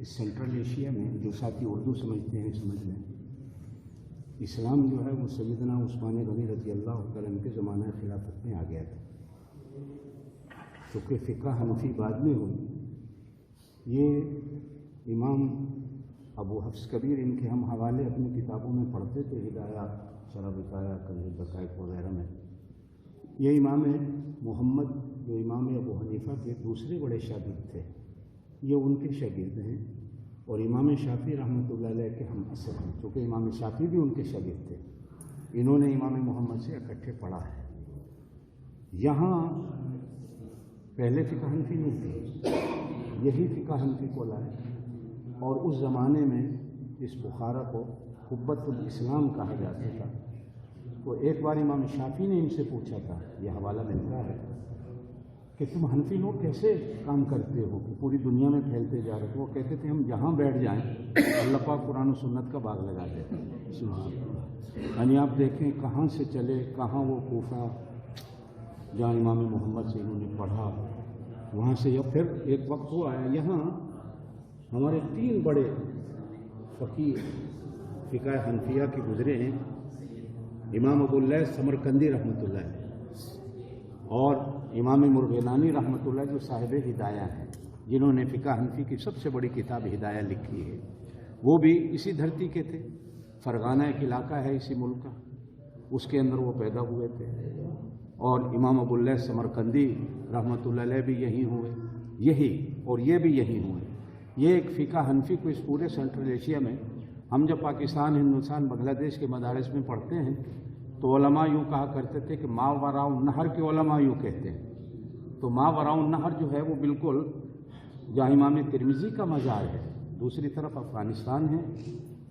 اس central Asia میں جو ساتھی اردو سمجھتے ہیں سمجھ لیں، اسلام جو ہے وہ سیدنا عثمان غنی رضی اللہ تعالیٰ عنہ کے زمانہ خلافت میں آ گیا تھا، چونکہ فقہ حنفی بعد میں ہوئی۔ یہ امام ابو حفص کبیر ان کے ہم حوالے اپنی کتابوں میں پڑھتے تھے، ہدایات، شرح بقایا، کنز الدقائق وغیرہ میں۔ یہ امام محمد جو امام ابو حنیفہ کے دوسرے بڑے شاگرد تھے، یہ ان کے شاگرد ہیں، اور امام شافعی رحمۃ اللہ علیہ کے ہم اثر ہیں، چونکہ امام شافعی بھی ان کے شاگرد تھے۔ انہوں نے امام محمد سے اکٹھے پڑھا ہے۔ یہاں پہلے فقہ حنفی نہیں تھی، یہی فقہ حنفی کو لائے، اور اس زمانے میں اس بخارا کو قبۃ الاسلام کہا جاتا تھا۔ تو ایک بار امام شافعی نے ان سے پوچھا تھا، یہ حوالہ ملتا ہے، کہ تم حنفی لوگ کیسے کام کرتے ہو کہ پوری دنیا میں پھیلتے جا رہے ہو؟ وہ کہتے تھے ہم جہاں بیٹھ جائیں اللہ پاک قرآن و سنت کا باغ لگا دیتے ہیں۔ یعنی آپ دیکھیں کہاں سے چلے، کہاں وہ کوفہ جہاں امام محمد سے انہوں نے پڑھا، وہاں سے یا پھر ایک وقت وہ آیا یہاں ہمارے 3 بڑے فقیہ فقہ حنفیہ کے گزرے ہیں، امام ابو اللیث سمرقندی رحمۃ اللہ علیہ اور امام مرغینانی رحمۃ اللہ جو صاحب ہدایہ ہیں، جنہوں نے فقہ حنفی کی سب سے بڑی کتاب ہدایہ لکھی ہے۔ وہ بھی اسی دھرتی کے تھے، فرغانہ ایک علاقہ ہے اسی ملک کا، اس کے اندر وہ پیدا ہوئے تھے، اور امام ابو اللیث سمرقندی رحمۃ اللہ علیہ بھی یہیں ہوئے، اور یہ بھی یہیں ہوئے۔ یہ ایک فقہ حنفی کو اس پورے سینٹرل ایشیا میں، ہم جب پاکستان، ہندوستان، بنگلہ دیش کے مدارس میں پڑھتے ہیں تو علماء یوں کہا کرتے تھے کہ ما وراء النہر کے علماء یوں کہتے ہیں۔ تو ما وراء النہر جو ہے وہ بالکل جہاں امام ترمذی کا مزار ہے، دوسری طرف افغانستان ہے،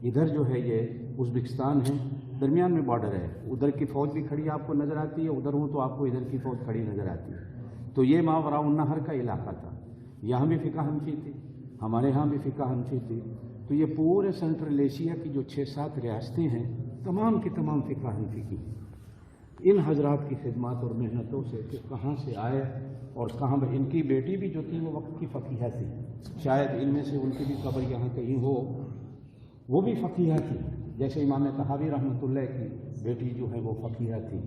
ادھر جو ہے یہ ازبکستان ہے، درمیان میں بارڈر ہے، ادھر کی فوج بھی کھڑی آپ کو نظر آتی ہے، ادھر ہوں تو آپ کو ادھر کی فوج کھڑی نظر آتی ہے۔ تو یہ ما وراء النہر کا علاقہ تھا، یہاں بھی فقہ حنفی تھی، ہمارے ہاں بھی فقہ حنفی تھی۔ تو یہ پورے سینٹرل ایشیا کی جو 6-7 ریاستیں ہیں، تمام کی تمام فقہ حنفی کی۔ ان حضرات کی خدمات اور محنتوں سے کہ کہاں سے آئے اور کہاں، ان کی بیٹی بھی جو تھی وہ وقت کی فقیہ تھی، شاید ان میں سے ان کی بھی قبر یہاں کہیں ہو، وہ بھی فقیہ تھی، جیسے امام طحاوی رحمۃ اللہ کی بیٹی جو ہے وہ فقیہ تھی،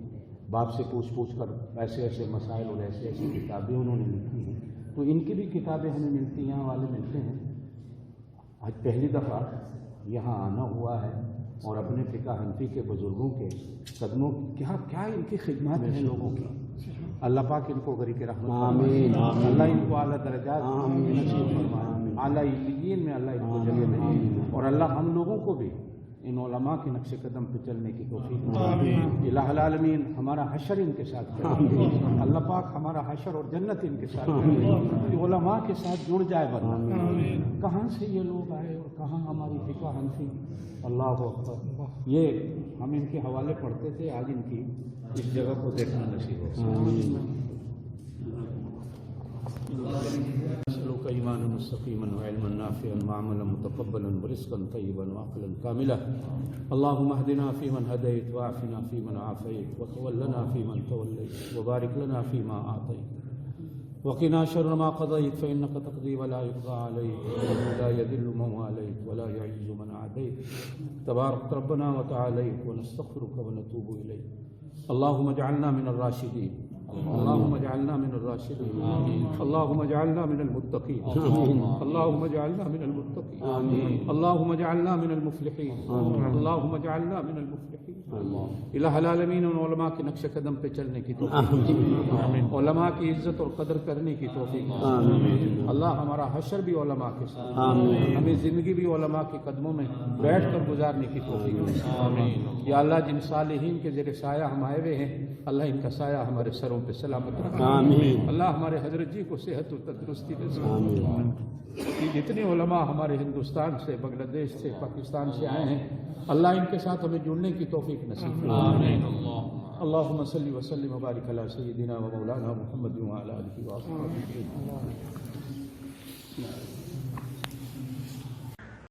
باپ سے پوچھ کر ایسے ایسے مسائل اور ایسے ایسی کتابیں انہوں نے لکھی ہیں۔ تو ان کی بھی کتابیں ہمیں ملتی ہیں، والے ملتے ہیں۔ آج پہلی دفعہ یہاں آنا ہوا ہے اور اپنے فقہ حنفی کے بزرگوں کے قدموں کیا ان کی خدمات ہیں لوگوں کی۔ اللہ پاک ان کو غریق رحمت آمین، اللہ ان کو اعلیٰ درجات نصیب فرمائے، اعلیٰ علیین میں اللہ ان کو جگہ دے، اور اللہ ہم لوگوں کو بھی ان علماء کے نقش قدم پہ چلنے کی توفیق دے۔ الہ العالمین ہمارا حشر ان کے ساتھ کرے، اللہ پاک ہمارا حشر اور جنت ان کے ساتھ کرے، کہ علماء کے ساتھ جڑ جائے، ورنہ کہاں سے یہ لوگ آئے اور کہاں ہماری فقہ حنفی۔ اللہ اکبر، یہ ہم ان کے حوالے پڑھتے تھے، آج ان کی اس جگہ کو دیکھنا نصیب ہو۔ نسألك إيمانا مستقيما وعلما نافعا وعملا متقبلا ورزقا طيبا وعقلا كاملا. اللهم اهدنا فيمن هديت وعافنا فيمن عافيت وتولنا فيمن توليت وبارك لنا فيما أعطيت وقنا شر ما قضيت فإنك تقضي ولا يقضى عليك لا يذل من واليت ولا يعز من عاديت تبارك ربنا وتعاليت ونستغفرك ونتوب إليك. اللهم اجعلنا من الراشدين، اللهم اجعلنا من الراشدين، اللهم اجعلنا من المتقين، اللهم اجعلنا من المتقين، اللهم اجعلنا من المفلحين، اللهم اجعلنا من المفلحين۔ الہ العالمین ان علماء کے نقش قدم پہ چلنے کی توفیق، علماء کی عزت اور قدر کرنے کی توفیق۔ اللہ ہمارا حشر بھی علماء کے ساتھ، ہمیں زندگی بھی علماء کے قدموں میں بیٹھ کر گزارنے کی توفیق۔ یا اللہ جن صالحین کے زیر سایہ ہم آئے ہوئے ہیں، اللہ ان کا سایہ ہمارے سروں پہ سلامت رکھنا۔ اللہ ہمارے حضرت جی کو صحت و تندرستی دے۔ جتنے علماء ہمارے ہندوستان سے، بنگلہ دیش سے، پاکستان سے آئے ہیں، اللہ ان کے ساتھ ہمیں جڑنے کی توفیق نصیب فرمائے۔ اللہم صلی وسلم وبارک علی سیدنا و مولانا محمد وعلی آلہ وصحبہ۔